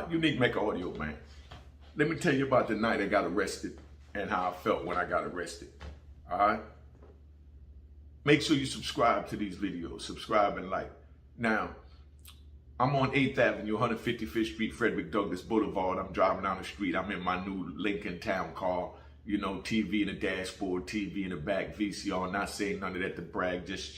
Unique Mecca Audio, man. Let me tell you about the night I got arrested and how I felt when I got arrested. All right? Make sure you subscribe to these videos. Subscribe and like. Now, I'm on 8th Avenue, 155th Street, Frederick Douglass Boulevard. I'm driving down the street. I'm in my new Lincoln Town car. You know, TV in the dashboard, TV in the back, VCR. Not saying none of that to brag, just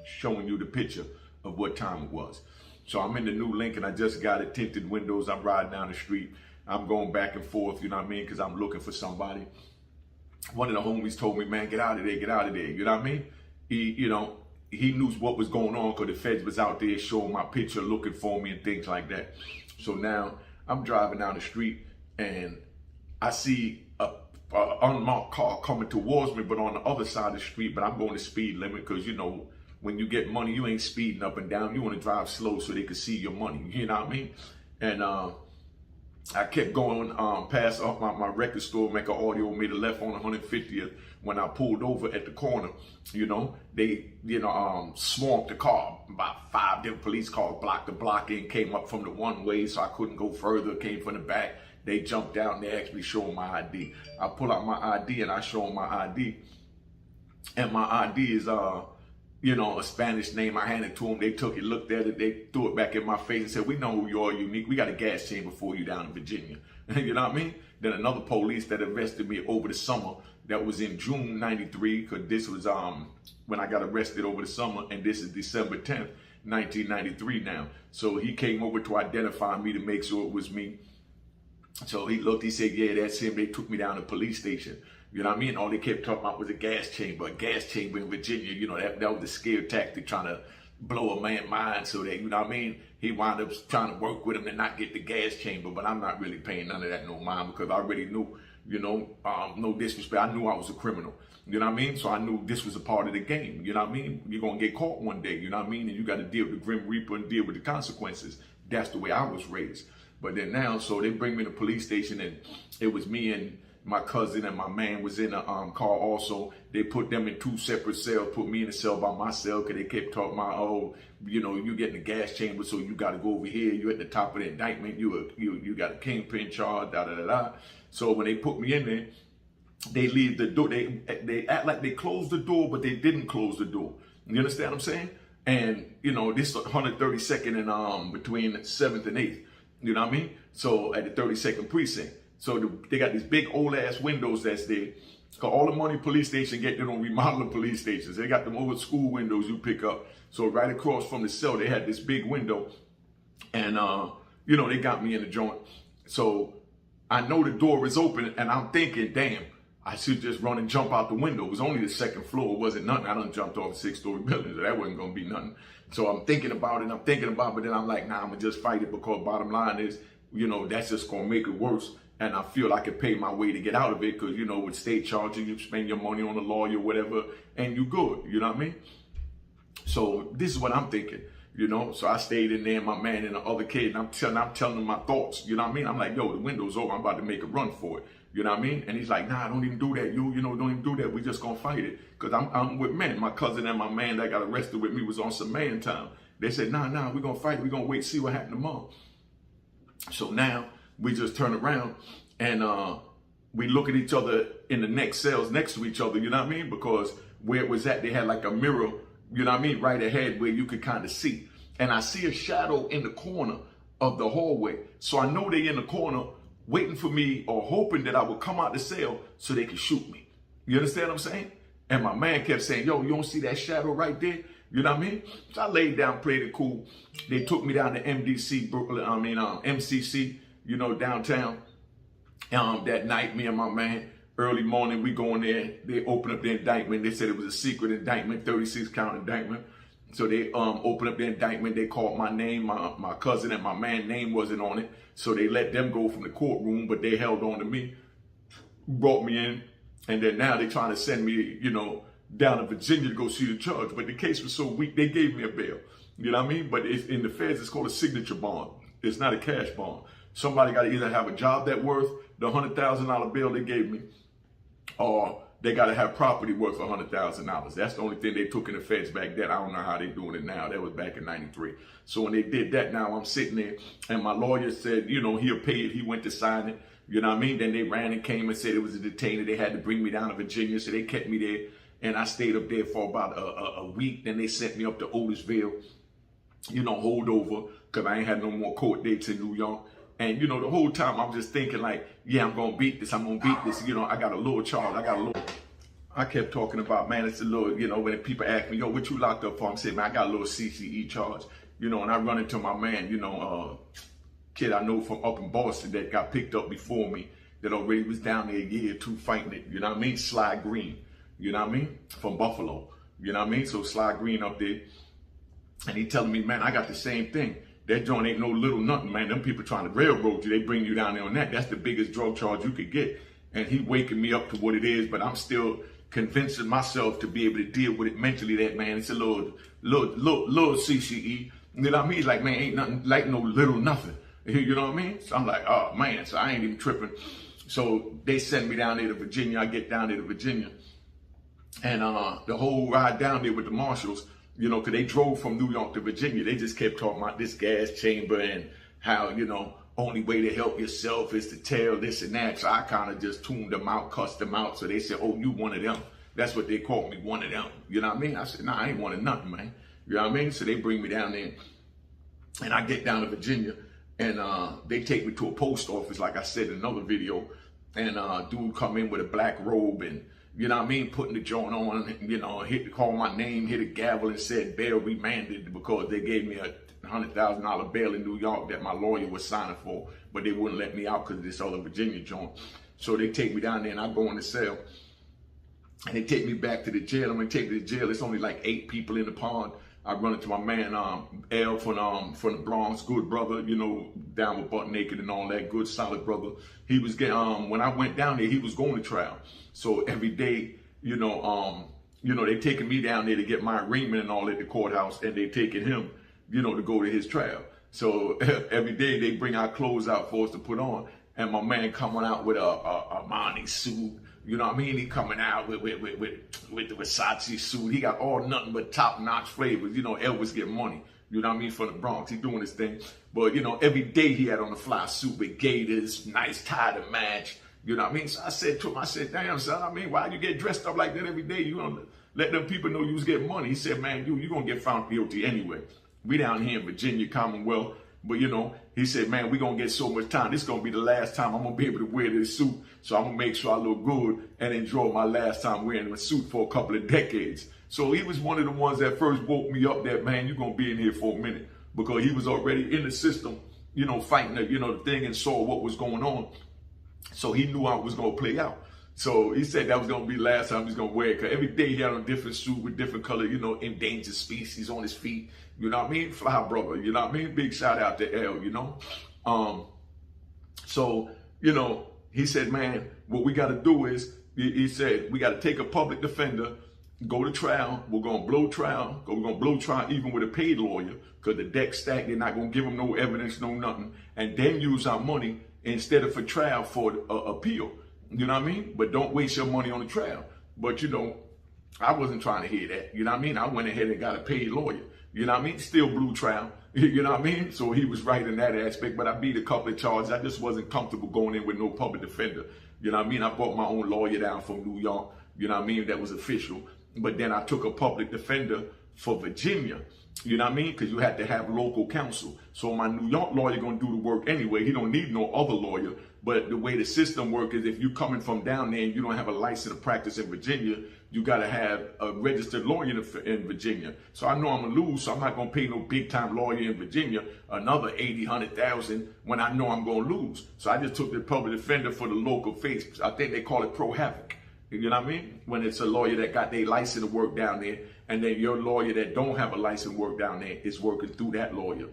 showing you the picture of what time it was. So I'm in the new Lincoln. I just got it, tinted windows. I'm riding down the street. I'm going back and forth, you know what I mean? Because I'm looking for somebody. One of the homies told me, man, get out of there, get out of there. You know what I mean? He knew what was going on because the feds was out there showing my picture, looking for me and things like that. So now I'm driving down the street and I see a unmarked car coming towards me, but on the other side of the street, but I'm going the speed limit because, you know, when you get money, you ain't speeding up and down. You want to drive slow so they can see your money. You know what I mean? And I kept going past my record store, Mecca Audio, made a left on 150th. When I pulled over at the corner, you know, they, swamped the car. About 5 different police cars blocked the block in, came up from the one way, so I couldn't go further, came from the back. They jumped out and they asked me to show them my ID. I pull out my ID and I show them my ID. And my ID is, a Spanish name. I handed it to them. They took it, looked at it. They threw it back in my face and said, we know who you are, Unique. We got a gas chamber for you down in Virginia. You know what I mean? Then another police that arrested me over the summer, that was in June 93, because this was when I got arrested over the summer, and this is December 10th, 1993 now. So he came over to identify me to make sure it was me. So he looked, he said, yeah, that's him. They took me down to the police station. You know what I mean? All they kept talking about was a gas chamber in Virginia. You know, that was the scare tactic, trying to blow a man's mind so that, you know what I mean? He wound up trying to work with him to not get the gas chamber, but I'm not really paying none of that no mind because I already knew, no disrespect. I knew I was a criminal. You know what I mean? So I knew this was a part of the game. You know what I mean? You're going to get caught one day. You know what I mean? And you got to deal with the Grim Reaper and deal with the consequences. That's the way I was raised. But then now, so they bring me to the police station, and it was me and my cousin and my man was in a car also. They put them in 2 separate cells, put me in a cell by myself because they kept talking about, oh, you get in the gas chamber, so you got to go over here. You at the top of the indictment. You got a kingpin charge, da-da-da-da. So when they put me in there, they leave the door. They act like they closed the door, but they didn't close the door. You understand what I'm saying? And, this 132nd and between 7th and 8th. You know what I mean? So at the 32nd precinct. So they got these big old ass windows that's there. Cause all the money police station get, they don't remodel the police stations. They got them old school windows you pick up. So right across from the cell, they had this big window. And, they got me in the joint. So I know the door is open and I'm thinking, damn, I should just run and jump out the window. It was only the 2nd floor. It wasn't nothing. I done jumped off a 6-story building. So that wasn't going to be nothing. So I'm thinking about it. But then I'm like, nah, I'm going to just fight it because bottom line is, that's just going to make it worse. And I feel I could pay my way to get out of it because, with state charging, you spend your money on a lawyer, whatever, and you good. You know what I mean? So this is what I'm thinking, So I stayed in there, my man and the other kid, and I'm telling them my thoughts. You know what I mean? I'm like, yo, the window's over. I'm about to make a run for it. You know what I mean? And he's like, nah, don't even do that. Don't even do that. We just going to fight it. Because I'm with men. My cousin and my man that got arrested with me was on some man time. They said, nah, we're going to fight. We're going to wait, see what happened tomorrow. So now we just turn around and we look at each other in the next cells next to each other, you know what I mean? Because where it was at, they had like a mirror, you know what I mean, right ahead where you could kind of see. And I see a shadow in the corner of the hallway. So I know they in the corner waiting for me or hoping that I would come out the cell so they could shoot me. You understand what I'm saying? And my man kept saying, yo, you don't see that shadow right there? You know what I mean? So I laid down, played it cool. They took me down to MCC, downtown. That night, me and my man, early morning, we go in there. They open up the indictment. They said it was a secret indictment, 36 count indictment. So they opened up the indictment. They called my name. My cousin and my man's name wasn't on it. So they let them go from the courtroom, but they held on to me, brought me in. And then now they're trying to send me, down to Virginia to go see the judge. But the case was so weak, they gave me a bail. You know what I mean? But in the feds, it's called a signature bond. It's not a cash bond. Somebody got to either have a job that worth the $100,000 bill they gave me, or they got to have property worth $100,000. That's the only thing they took in the feds back then. I don't know how they doing it now. That was back in '93. So when they did that, now I'm sitting there, and my lawyer said, you know, he'll pay it. He went to sign it. You know what I mean? Then they ran and came and said it was a detainer. They had to bring me down to Virginia, so they kept me there. And I stayed up there for about a week. Then they sent me up to Otisville, you know, hold over, because I ain't had no more court dates in New York. And, you know, the whole time I'm just thinking like, yeah, I'm going to beat this. I'm going to beat this. You know, I got a little charge. I kept talking about, man, it's a little, you know, when people ask me, yo, what you locked up for? I'm saying, man, I got a little CCE charge. You know, and I run into my man, you know, kid I know from up in Boston that got picked up before me, that already was down there a year or two fighting it. You know what I mean? Sly Green. You know what I mean? From Buffalo. You know what I mean? So Sly Green up there. And he telling me, man, I got the same thing. That joint ain't no little nothing, man. Them people trying to railroad you. They bring you down there on that. That's the biggest drug charge you could get. And he waking me up to what it is, but I'm still convincing myself to be able to deal with it mentally. That, man, it's a little CCE. You know what I mean? Like, man, ain't nothing like no little nothing. You know what I mean? So I'm like, oh man. So I ain't even tripping. So they send me down there to Virginia. I get down there to Virginia, and the whole ride down there with the marshals, you know, because they drove from New York to Virginia. They just kept talking about this gas chamber and how, you know, only way to help yourself is to tell this and that. So I kind of just tuned them out, cussed them out. So they said, oh, you one of them. That's what they called me, one of them. You know what I mean? I said, nah, I ain't one of nothing, man. You know what I mean? So they bring me down there, and I get down to Virginia, and they take me to a post office, like I said in another video, and dude come in with a black robe and, you know what I mean, putting the joint on, you know, call my name, hit a gavel and said bail remanded, because they gave me a $100,000 bail in New York that my lawyer was signing for, but they wouldn't let me out because of this other Virginia joint. So they take me down there, and I go in the cell, and they take me back to the jail. I'm gonna take me to the jail. It's only like 8 people in the pond. I run into my man, L from the Bronx, good brother, you know, down with butt naked and all that, good, solid brother. He was getting, when I went down there, he was going to trial. So every day, you know, they taking me down there to get my arraignment and all at the courthouse, and they taking him, you know, to go to his trial. So every day they bring our clothes out for us to put on, and my man coming out with a Armani suit. You know what I mean? He coming out with the Versace suit. He got all nothing but top-notch flavors. You know, Elvis get money. You know what I mean? From the Bronx. He doing his thing. But, you know, every day he had on a fly suit with gators, nice tie to match. You know what I mean? So I said to him, I said, damn, son, I mean, why you get dressed up like that every day? You know, let them people know you was getting money. He said, man, you're going to get found guilty anyway. We down here in Virginia, Commonwealth. But, you know, he said, man, we're going to get so much time. This is going to be the last time I'm going to be able to wear this suit. So I'm going to make sure I look good and enjoy my last time wearing a suit for a couple of decades. So he was one of the ones that first woke me up that, man, you're going to be in here for a minute. Because he was already in the system, you know, fighting the, you know, the thing, and saw what was going on. So he knew how it was going to play out. So he said that was going to be the last time he's going to wear it. Because every day he had a different suit with different color, you know, endangered species on his feet. You know what I mean? Fly brother, you know what I mean? Big shout out to L, you know? So, you know, he said, man, what we got to do is, he said, we got to take a public defender, go to trial. We're going to blow trial. We're going to blow trial even with a paid lawyer, because the deck's stacked. They're not going to give them no evidence, no nothing. And then use our money instead of for trial for appeal. You know what I mean? But don't waste your money on the trial. But, you know, I wasn't trying to hear that. You know what I mean? I went ahead and got a paid lawyer. You know what I mean? Still blue trial. You know what I mean? So he was right in that aspect, but I beat a couple of charges. I just wasn't comfortable going in with no public defender. You know what I mean? I brought my own lawyer down from New York. You know what I mean? That was official. But then I took a public defender for Virginia. You know what I mean? Because you had to have local counsel. So my New York lawyer going to do the work anyway. He don't need no other lawyer. But the way the system works is if you coming from down there and you don't have a license to practice in Virginia, you got to have a registered lawyer in Virginia. So I know I'm going to lose, so I'm not going to pay no big-time lawyer in Virginia another $80,000, $100,000 when I know I'm going to lose. So I just took the public defender for the local face. I think they call it pro havoc. You know what I mean? When it's a lawyer that got their license to work down there, and then your lawyer that don't have a license to work down there is working through that lawyer.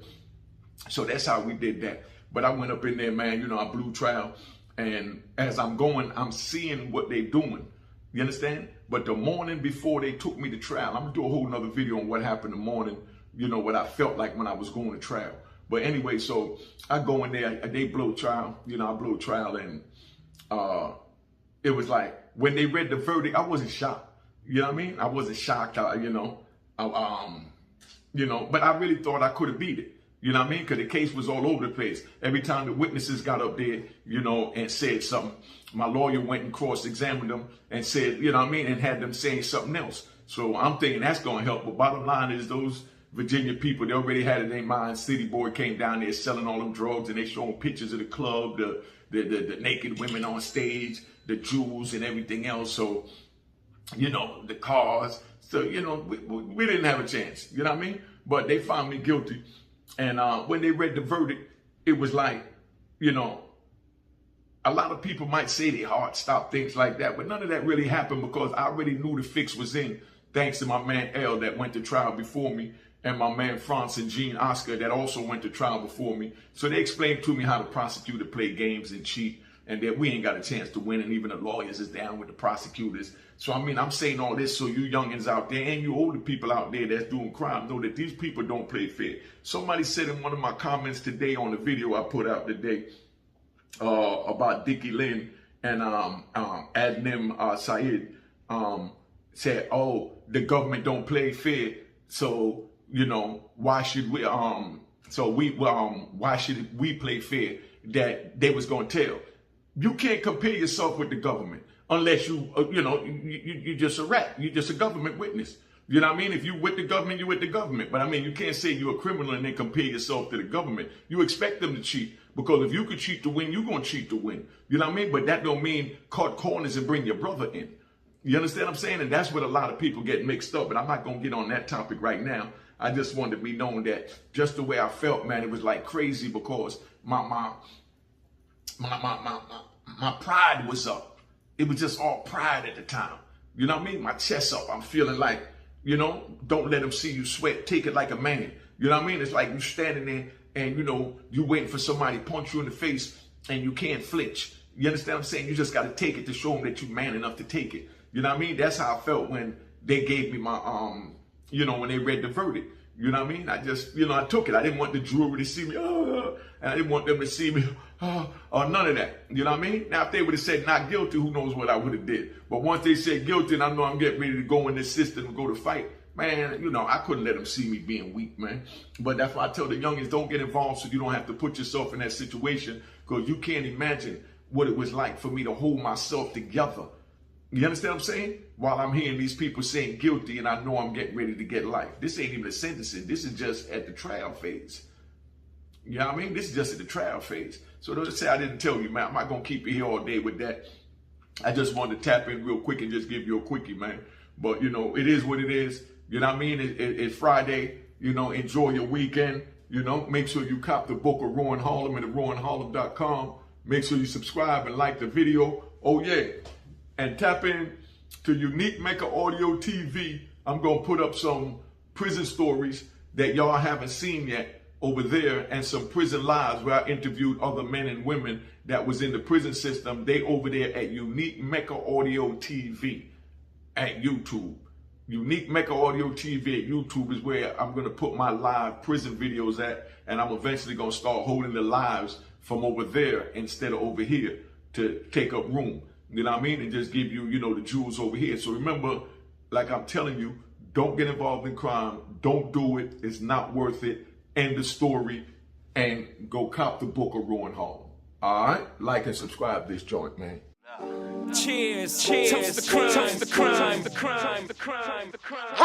So that's how we did that. But I went up in there, man, you know, I blew trial. And as I'm going, I'm seeing what they doing. You understand? But the morning before they took me to trial, I'm going to do a whole nother video on what happened the morning, you know, what I felt like when I was going to trial. But anyway, so I go in there, they blow trial, you know, I blow trial, and it was like, when they read the verdict, I wasn't shocked. You know what I mean? I wasn't shocked, but I really thought I could have beat it. You know what I mean? Because the case was all over the place. Every time the witnesses got up there, and said something, my lawyer went and cross-examined them and said, and had them saying something else. So I'm thinking that's going to help. But bottom line is those Virginia people, they already had it in their mind. City Boy came down there selling all them drugs, and they showing pictures of the club, the naked women on stage, the jewels and everything else. So, the cars. So, we didn't have a chance. You know what I mean? But they found me guilty. And when they read the verdict, it was like, a lot of people might say their heart stopped, things like that. But none of that really happened because I already knew the fix was in, thanks to my man L that went to trial before me, and my man France and Jean Oscar that also went to trial before me. So they explained to me how the prosecutor play games and cheat, and that we ain't got a chance to win, and even the lawyers is down with the prosecutors. So, I'm saying all this so you youngins out there and you older people out there that's doing crime know that these people don't play fair. Somebody said in one of my comments today on the video I put out today about Dickie Lynn and Adnim Said, said, oh, the government don't play fair, so, why should we, why should we play fair? That they was going to tell. You can't compare yourself with the government unless you're just a rat. You're just a government witness. You know what I mean? If you with the government, you with the government. But you can't say you're a criminal and then compare yourself to the government. You expect them to cheat because if you could cheat to win, you're going to cheat to win. You know what I mean? But that don't mean cut corners and bring your brother in. You understand what I'm saying? And that's what a lot of people get mixed up. But I'm not going to get on that topic right now. I just wanted to be known that just the way I felt, man, it was like crazy because my pride was up. It was just all pride at the time. You know what I mean? My chest up. I'm feeling like, don't let them see you sweat. Take it like a man. You know what I mean? It's like you standing there and, you waiting for somebody to punch you in the face and you can't flinch. You understand what I'm saying? You just got to take it to show them that you're man enough to take it. You know what I mean? That's how I felt when they gave me my, when they read the verdict. You know what I mean? I just, I took it. I didn't want the jury to see me, and I didn't want them to see me, or none of that. You know what I mean? Now, if they would have said not guilty, who knows what I would have did. But once they said guilty, and I know I'm getting ready to go in this system and go to fight, man, I couldn't let them see me being weak, man. But that's why I tell the youngins, don't get involved so you don't have to put yourself in that situation, because you can't imagine what it was like for me to hold myself together. You understand what I'm saying? While I'm hearing these people saying guilty and I know I'm getting ready to get life. This ain't even a sentencing. This is just at the trial phase. You know what I mean? This is just at the trial phase. So don't say I didn't tell you, man. I'm not going to keep you here all day with that. I just wanted to tap in real quick and just give you a quickie, man. But, it is what it is. You know what I mean? It's Friday. Enjoy your weekend. Make sure you cop the book of Rowan Harlem at rowanharlem.com. Make sure you subscribe and like the video. Oh, yeah. And tap in to Unique Mecca Audio TV. I'm going to put up some prison stories that y'all haven't seen yet over there, and some prison lives where I interviewed other men and women that was in the prison system. They over there at Unique Mecca Audio TV at YouTube. Unique Mecca Audio TV at YouTube is where I'm going to put my live prison videos at, and I'm eventually going to start holding the lives from over there instead of over here to take up room. You know what I mean? And just give you, the jewels over here. So remember, like I'm telling you, don't get involved in crime. Don't do it. It's not worth it. End the story. And go cop the book of Rowan Harlem. All right? Like and subscribe this joint, man. Cheers. Cheers. Toast the crime. Toast the crime. The crime. The crime. The crime.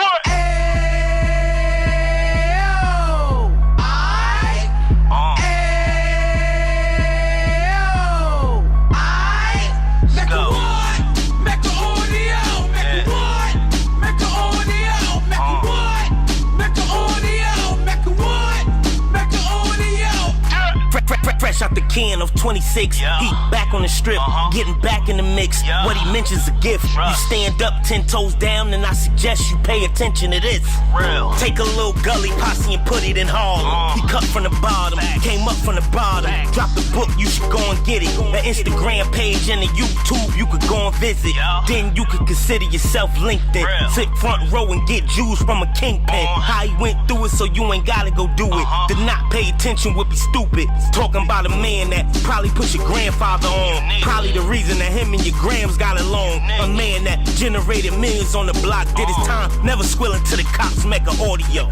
Fresh out the can of 26, yeah. Heat back on the strip, getting back in the mix. Yeah. What he mentions a gift. You stand up 10 toes down, and I suggest you pay attention to this. Real. Take a little gully posse and put it in Harlem. He cut from the bottom, came up from the bottom. Drop the book, you should go and get it. The Instagram page and the YouTube, you could go and visit. Then you could consider yourself LinkedIn. Sit front row and get Jews from a kingpin. How he went through it, so you ain't gotta go do it. To not pay attention would be stupid. Talking about a man man that probably put your grandfather on. Probably the reason that him and your grams got along. A man that generated millions on the block, did his time, never squilling to the cops, Mecca audio.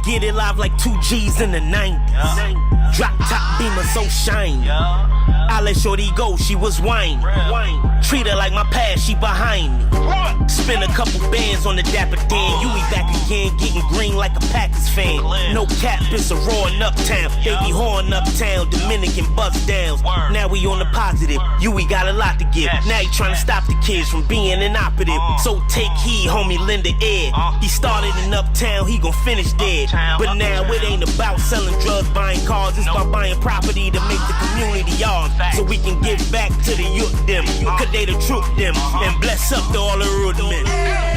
Get it live like 2 G's in the 90s. Drop top beamer so shiny. I let shorty go, she was whining. Treat her like my past, she behind me. Spend a couple bands on the Dapper Dan. You be back again, getting green like a Packers fan. No cap, it's a raw in Uptown. They be horn Uptown, Dominican bust downs. Now we on the positive, we got a lot to give. Now he trying to stop the kids from being inoperative. So take heed, homie, lend an ear. He started in Uptown, he gon' finish dead. But now it ain't about selling drugs, buying cars. It's about buying property to make the community ours. So we can give back to the youth them. Cause they the truth them. And bless up to all the root men.